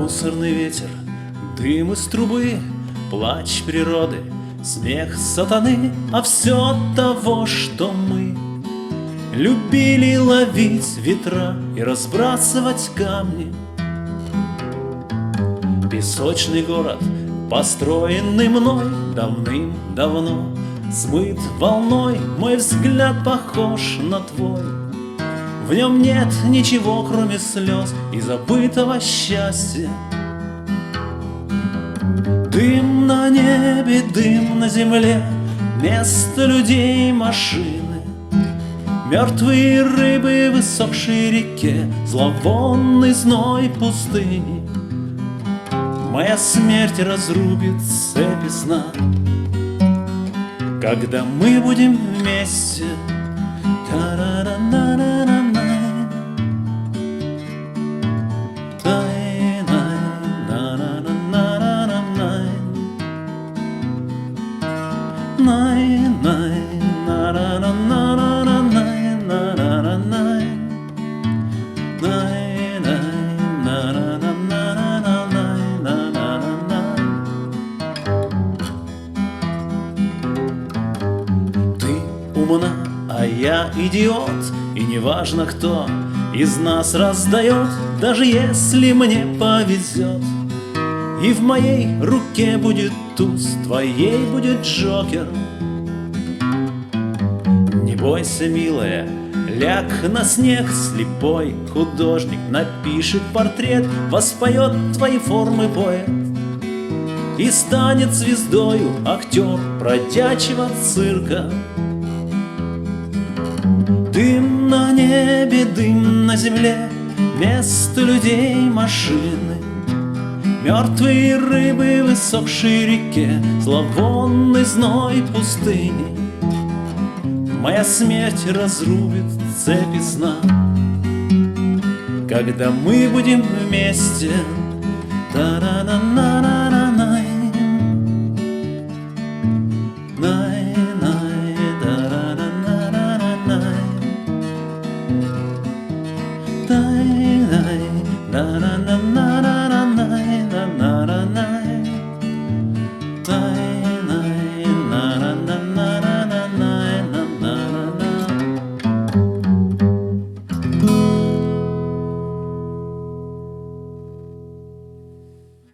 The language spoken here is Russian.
Мусорный ветер, дым из трубы, плач природы, смех сатаны, а все от того, что мы любили ловить ветра и разбрасывать камни. Песочный город, построенный мной давным-давно, смыт волной, мой взгляд похож на твой. В нем нет ничего, кроме слез и забытого счастья. Дым на небе, дым на земле, место людей, машины, мертвые рыбы в высохшей реке, зловонный зной пустыни. Моя смерть разрубит цепи сна, когда мы будем вместе. Ты умна, а я идиот, и неважно, кто из нас раздает, даже если мне повезет. И в моей руке будет туз, твоей будет джокер. Не бойся, милая, ляг на снег, слепой художник напишет портрет, воспоет твои формы поэт и станет звездою актер бродячего цирка. Дым на небе, дым на земле, место людей, машины, мертвые рыбы в высохшей реке, зловонный зной пустыни. Моя смерть разрубит цепи сна, когда мы будем вместе. Та-ра-на-на-на-на-най. Най-най, та-ра-на-на-на-най. Тай-най, та-ра-на-на.